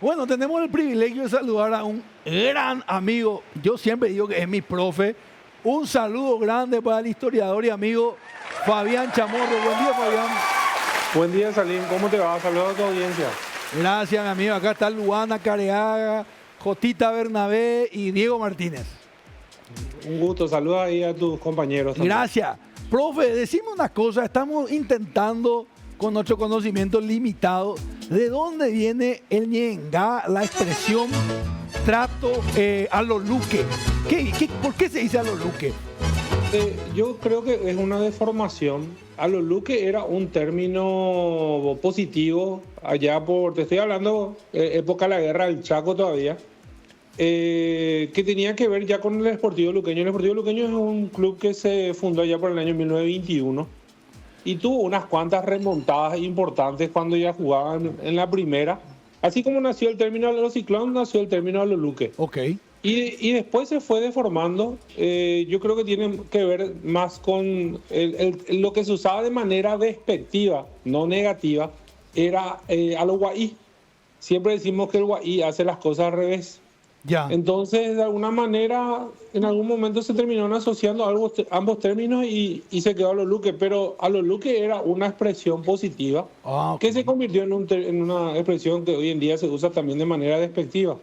Bueno, tenemos el privilegio de saludar a un gran amigo. Yo siempre digo que es mi profe. Un saludo grande para el historiador y amigo Fabián Chamorro. Buen día, Fabián. Buen día, Salim. ¿Cómo te va? Saludos a tu audiencia. Gracias, mi amigo. Acá está Luana Careaga, Jotita Bernabé y Diego Martínez. Un gusto. Saludos ahí a tus compañeros también. Gracias. Profe, decime una cosa. Estamos intentando, con nuestro conocimiento limitado, ¿de dónde viene el ñenga, la expresión trato a lo luque? ¿Por qué se dice a lo luque? Yo creo que es una deformación. A lo luque era un término positivo allá te estoy hablando, época de la guerra del Chaco todavía, que tenía que ver ya con el Sportivo Luqueño. El Sportivo Luqueño es un club que se fundó ya por el año 1921 y tuvo unas cuantas remontadas importantes cuando ya jugaban en la primera. Así como nació el término de los Ciclones, nació el término de los Luque. Ok. Y después se fue deformando. Yo creo que tiene que ver más con lo que se usaba de manera despectiva, no negativa, era a los guaí. Siempre decimos que el guaí hace las cosas al revés. Ya. Entonces, de alguna manera, en algún momento se terminaron asociando ambos términos y se quedó a los luque. Pero a los luque era una expresión positiva que se convirtió en una expresión que hoy en día se usa también de manera despectiva.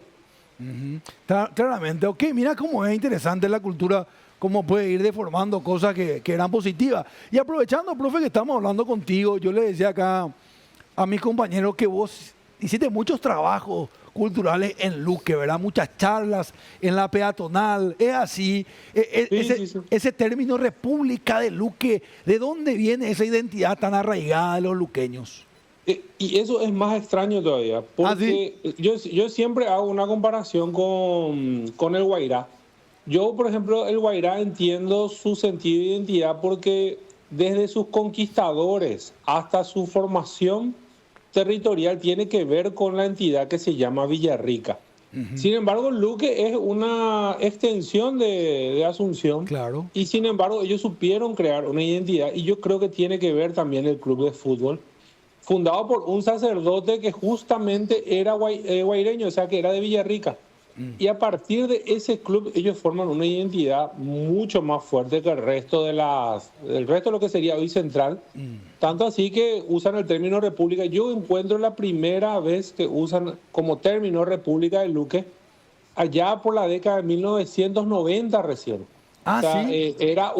Claramente, ok, mira cómo es interesante la cultura, cómo puede ir deformando cosas que eran positivas. Y aprovechando, profe, que estamos hablando contigo, yo le decía acá a mis compañeros que vos hiciste muchos trabajos culturales en Luque, ¿verdad? Muchas charlas en la peatonal, es así. Sí. Ese término República de Luque, ¿de dónde viene esa identidad tan arraigada de los luqueños? Y eso es más extraño todavía, porque yo siempre hago una comparación con el Guairá. Yo, por ejemplo, el Guairá entiendo su sentido de identidad porque desde sus conquistadores hasta su formación territorial tiene que ver con la entidad que se llama Villarrica. Sin embargo, Luque es una extensión de Asunción. Claro. Y sin embargo, ellos supieron crear una identidad y yo creo que tiene que ver también el club de fútbol, fundado por un sacerdote que justamente era guaireño, o sea, que era de Villarrica. Y a partir de ese club ellos forman una identidad mucho más fuerte que el resto del resto de lo que sería hoy Central. Tanto así que usan el término república. Yo encuentro la primera vez que usan como término república de Luque allá por la década de 1990 recién. Ah, o sea, sí. era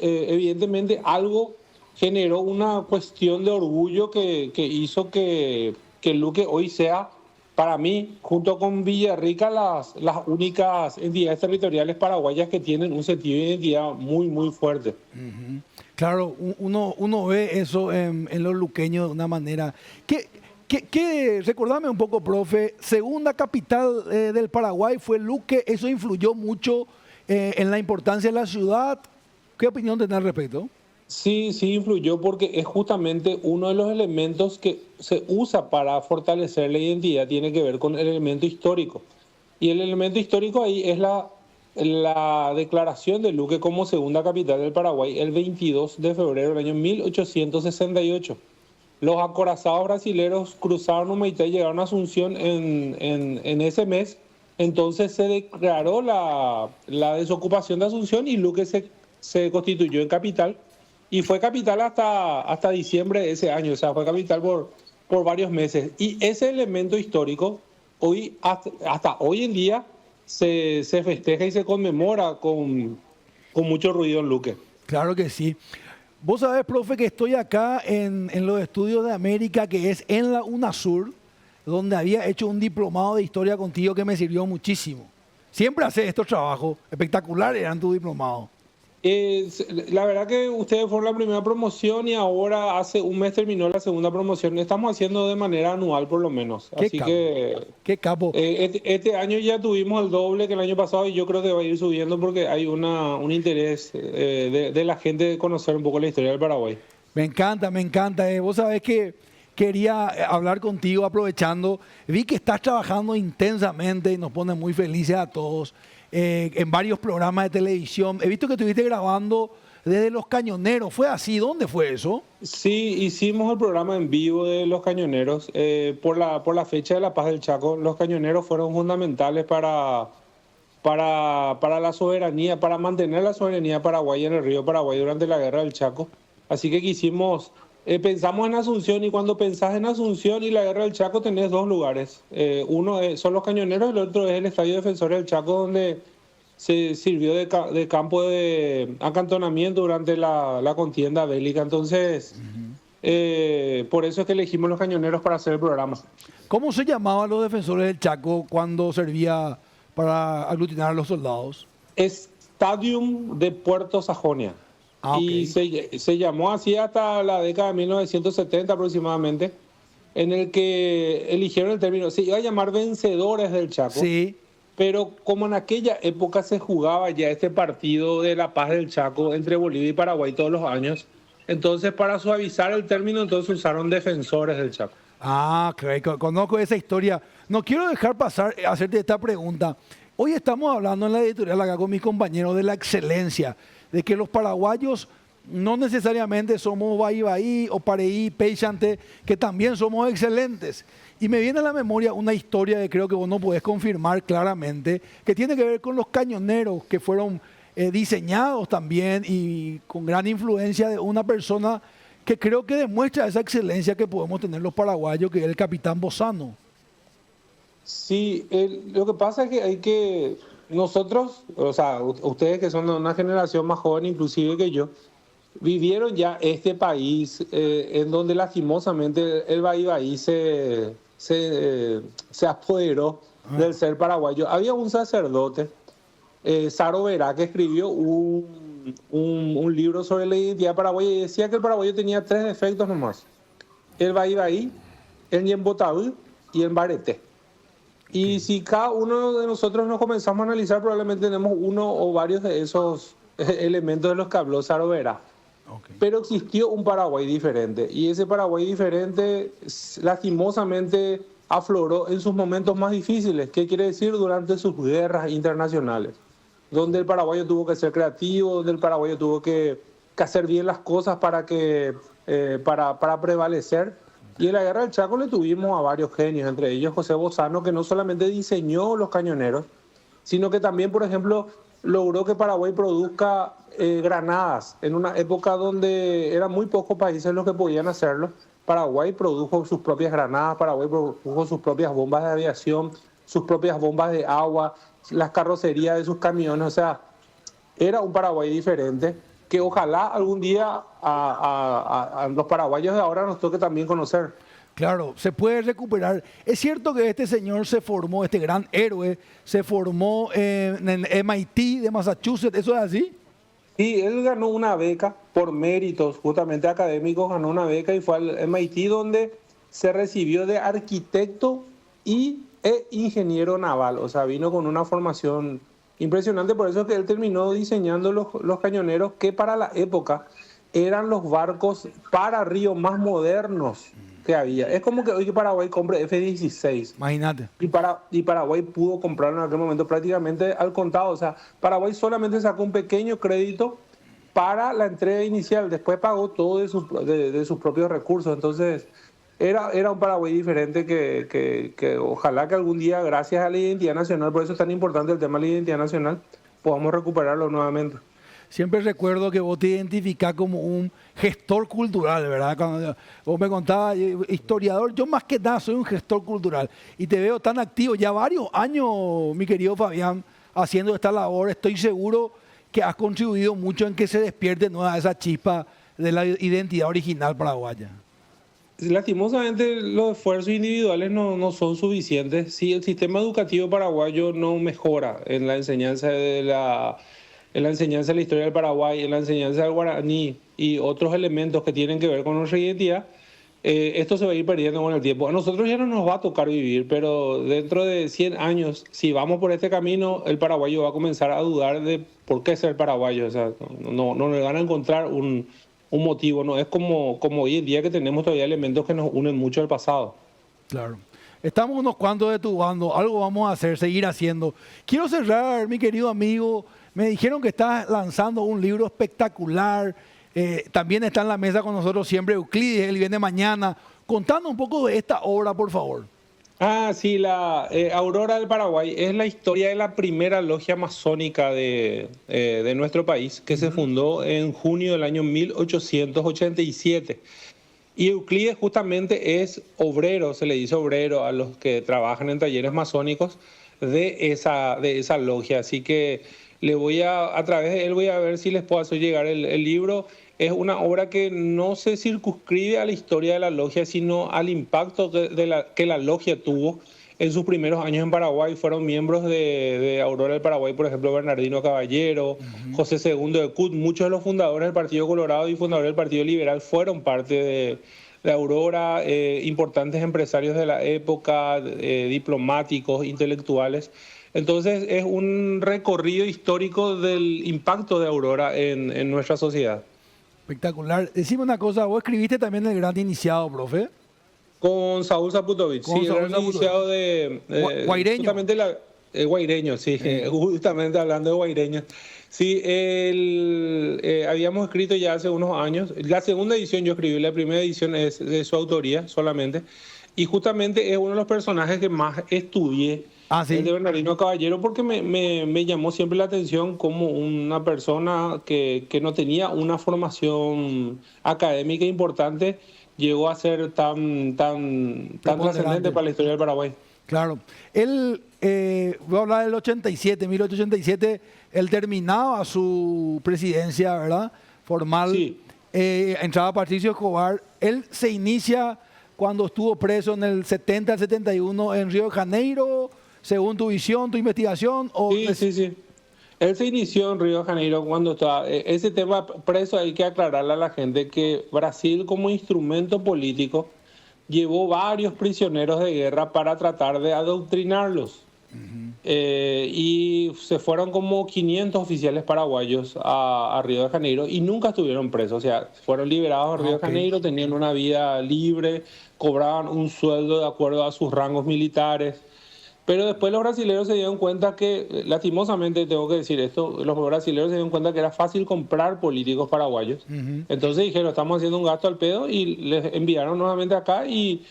evidentemente algo generó una cuestión de orgullo que hizo que Luque hoy sea, para mí, junto con Villarrica, las únicas entidades territoriales paraguayas que tienen un sentido de identidad muy, muy fuerte. Claro, uno ve eso en los luqueños de una manera. Recordame un poco, profe, segunda capital del Paraguay fue Luque, eso influyó mucho en la importancia de la ciudad. ¿Qué opinión tenés al respecto? Sí, influyó porque es justamente uno de los elementos que se usa para fortalecer la identidad, tiene que ver con el elemento histórico. Y el elemento histórico ahí es la declaración de Luque como segunda capital del Paraguay el 22 de febrero del año 1868. Los acorazados brasileños cruzaron Humaitá y llegaron a Asunción en ese mes. Entonces se declaró la desocupación de Asunción y Luque se constituyó en capital. Y fue capital hasta diciembre de ese año, o sea, fue capital por varios meses. Y ese elemento histórico, hasta hoy en día, se festeja y se conmemora con mucho ruido en Luque. Claro que sí. Vos sabés, profe, que estoy acá en los estudios de América, que es en la UNASUR, donde había hecho un diplomado de historia contigo que me sirvió muchísimo. Siempre haces estos trabajos espectaculares, eran tu diplomado. La verdad que ustedes fueron la primera promoción y ahora hace un mes terminó la segunda promoción. Estamos haciendo de manera anual por lo menos. Así que qué capo. Este año ya tuvimos el doble que el año pasado y yo creo que va a ir subiendo porque hay un interés de la gente de conocer un poco la historia del Paraguay. Me encanta, me encanta. Vos sabés que quería hablar contigo aprovechando. Vi que estás trabajando intensamente y nos pone muy felices a todos. En varios programas de televisión. He visto que estuviste grabando desde Los Cañoneros. ¿Fue así? ¿Dónde fue eso? Sí, hicimos el programa en vivo de los cañoneros. Por la fecha de la Paz del Chaco, los cañoneros fueron fundamentales para la soberanía, para mantener la soberanía paraguaya en el río Paraguay durante la Guerra del Chaco. Así que pensamos en Asunción, y cuando pensás en Asunción y la Guerra del Chaco tenés dos lugares. Uno son los cañoneros, el otro es el Estadio Defensores del Chaco, donde se sirvió de campo de acantonamiento durante la contienda bélica. Entonces, por eso es que elegimos los cañoneros para hacer el programa. ¿Cómo se llamaban los defensores del Chaco cuando servía para aglutinar a los soldados? Stadium de Puerto Sajonia. Ah, Y ok. se llamó así hasta la década de 1970 aproximadamente, en el que eligieron el término. Se iba a llamar Vencedores del Chaco. Sí. Pero como en aquella época se jugaba ya este partido de la Paz del Chaco entre Bolivia y Paraguay todos los años, entonces para suavizar el término, entonces usaron Defensores del Chaco. Ah, conozco esa historia. No quiero dejar pasar, hacerte esta pregunta. Hoy estamos hablando en la editorial acá con mis compañeros de la excelencia, de que los paraguayos no necesariamente somos Bahí o Pareí, Peixante, que también somos excelentes. Y me viene a la memoria una historia que creo que vos no podés confirmar claramente, que tiene que ver con los cañoneros que fueron diseñados también y con gran influencia de una persona que creo que demuestra esa excelencia que podemos tener los paraguayos, que es el capitán Bozano. Sí, lo que pasa es que nosotros, o sea, ustedes que son de una generación más joven inclusive que yo, vivieron ya este país en donde lastimosamente el Bahí se apoderó del ser paraguayo. Había un sacerdote, Saro Verá, que escribió un libro sobre la identidad paraguaya, y decía que el paraguayo tenía tres defectos nomás: el Bahí, el Ñembotaú y el Bareté. Y si cada uno de nosotros nos comenzamos a analizar, probablemente tenemos uno o varios de esos elementos de los que habló Saro Verá. Okay. Pero existió un Paraguay diferente, y ese Paraguay diferente lastimosamente afloró en sus momentos más difíciles. ¿Qué quiere decir? Durante sus guerras internacionales, donde el paraguayo tuvo que ser creativo, donde el paraguayo tuvo que hacer bien las cosas para prevalecer. Y en la Guerra del Chaco le tuvimos a varios genios, entre ellos José Bozano, que no solamente diseñó los cañoneros, sino que también, por ejemplo, logró que Paraguay produzca granadas en una época donde eran muy pocos países los que podían hacerlo. Paraguay produjo sus propias granadas, Paraguay produjo sus propias bombas de aviación, sus propias bombas de agua, las carrocerías de sus camiones. O sea, era un Paraguay diferente que ojalá algún día a los paraguayos de ahora nos toque también conocer. Claro, se puede recuperar. Es cierto que este señor se formó, este gran héroe, se formó en el MIT de Massachusetts, ¿eso es así? Sí, él ganó una beca por méritos justamente académicos, ganó una beca y fue al MIT, donde se recibió de arquitecto e ingeniero naval. O sea, vino con una formación impresionante. Por eso es que él terminó diseñando los cañoneros, que para la época eran los barcos para río más modernos que había. Es como que hoy Paraguay compre F-16. Imagínate. Y Paraguay pudo comprarlo en aquel momento prácticamente al contado. O sea, Paraguay solamente sacó un pequeño crédito para la entrega inicial. Después pagó todo de sus propios recursos. Entonces, era un Paraguay diferente que ojalá que algún día, gracias a la identidad nacional, por eso es tan importante el tema de la identidad nacional, podamos recuperarlo nuevamente. Siempre recuerdo que vos te identificás como un gestor cultural, ¿verdad? Cuando vos me contabas, historiador, yo más que nada soy un gestor cultural y te veo tan activo ya varios años, mi querido Fabián, haciendo esta labor. Estoy seguro que has contribuido mucho en que se despierte nueva esa chispa de la identidad original paraguaya. Lastimosamente los esfuerzos individuales no son suficientes si el sistema educativo paraguayo no mejora en la enseñanza de la historia del Paraguay, en la enseñanza del guaraní y otros elementos que tienen que ver con nuestra identidad. Esto se va a ir perdiendo con el tiempo. A nosotros ya no nos va a tocar vivir, pero dentro de 100 años, si vamos por este camino, el paraguayo va a comenzar a dudar de por qué ser paraguayo. O sea, no le van a encontrar un motivo. No es como hoy en día, que tenemos todavía elementos que nos unen mucho al pasado. Claro. Estamos unos cuantos de tu bando, algo vamos a hacer, seguir haciendo. Quiero cerrar, mi querido amigo, Me dijeron que estás lanzando un libro espectacular. También está en la mesa con nosotros siempre Euclides, él viene mañana. Contando un poco de esta obra, por favor. Sí, la Aurora del Paraguay es la historia de la primera logia masónica de nuestro país, que se fundó en junio del año 1887. Y Euclides justamente es obrero, se le dice obrero a los que trabajan en talleres masónicos de esa logia. Así que a través de él voy a ver si les puedo hacer llegar el libro. Es una obra que no se circunscribe a la historia de la logia, sino al impacto que la logia tuvo en sus primeros años en Paraguay. Fueron miembros de Aurora del Paraguay, por ejemplo, Bernardino Caballero, José II de Cut. Muchos de los fundadores del Partido Colorado y fundadores del Partido Liberal fueron parte de Aurora, importantes empresarios de la época, diplomáticos, intelectuales. Entonces es un recorrido histórico del impacto de Aurora en nuestra sociedad. Espectacular. Decime una cosa, vos escribiste también el Gran Iniciado, profe. Con Saúl Zaputovich, sí, el Gran Iniciado de... Guaireño. Justamente Guaireño, sí, justamente hablando de Guaireño. Sí, habíamos escrito ya hace unos años. La segunda edición yo escribí, la primera edición es de su autoría solamente. Y justamente es uno de los personajes que más estudié. ¿Sí? El de Bernardino Caballero, porque me llamó siempre la atención como una persona que no tenía una formación académica importante llegó a ser tan trascendente para la historia del Paraguay. Claro. Él, voy a hablar del 87, 1887, él terminaba su presidencia, ¿verdad? Formal. Sí. Entraba Patricio Escobar. Él se inicia cuando estuvo preso en el 70 al 71 en Río de Janeiro, según tu visión, tu investigación. Sí. Él se inició en Río de Janeiro cuando estaba... Ese tema preso hay que aclararle a la gente que Brasil como instrumento político llevó varios prisioneros de guerra para tratar de adoctrinarlos. Y se fueron como 500 oficiales paraguayos a Río de Janeiro y nunca estuvieron presos. O sea, fueron liberados a Río de Janeiro, tenían una vida libre, cobraban un sueldo de acuerdo a sus rangos militares. Pero después los brasileños se dieron cuenta que, lastimosamente tengo que decir esto, los brasileños se dieron cuenta que era fácil comprar políticos paraguayos. Entonces dijeron, estamos haciendo un gasto al pedo y les enviaron nuevamente acá y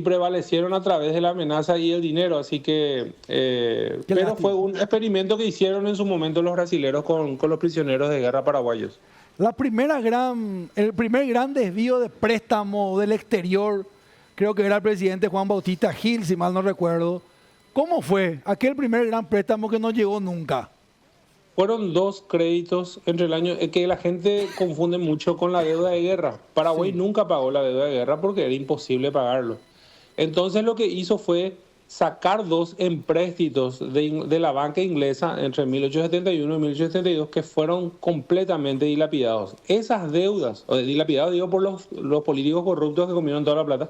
prevalecieron a través de la amenaza y el dinero. Así que, pero fue un experimento que hicieron en su momento los brasileños con los prisioneros de guerra paraguayos. El primer gran desvío de préstamo del exterior, creo que era el presidente Juan Bautista Gil, si mal no recuerdo. ¿Cómo fue aquel primer gran préstamo que no llegó nunca? Fueron 2 créditos entre el año, que la gente confunde mucho con la deuda de guerra. Paraguay nunca pagó la deuda de guerra porque era imposible pagarlo. Entonces lo que hizo fue sacar 2 empréstitos de la banca inglesa entre 1871 y 1872 que fueron completamente dilapidados. Esas deudas, dilapidados digo por los políticos corruptos que comieron toda la plata,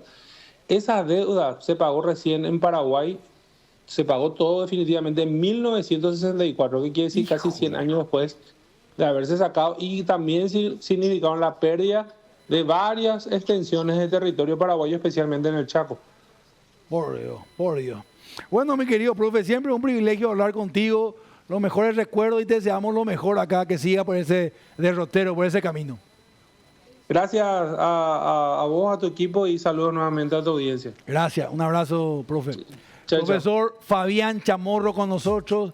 esa deuda se pagó recién en Paraguay. Se pagó todo definitivamente en 1964, que quiere decir casi 100 años después de haberse sacado, y también significaron la pérdida de varias extensiones de territorio paraguayo, especialmente en el Chaco. Por Dios. Bueno, mi querido profe, siempre un privilegio hablar contigo, los mejores recuerdos y te deseamos lo mejor acá, que siga por ese derrotero, por ese camino. Gracias a vos, a tu equipo y saludos nuevamente a tu audiencia. Gracias, un abrazo, profe. Chao, Profesor Fabián Chamorro con nosotros.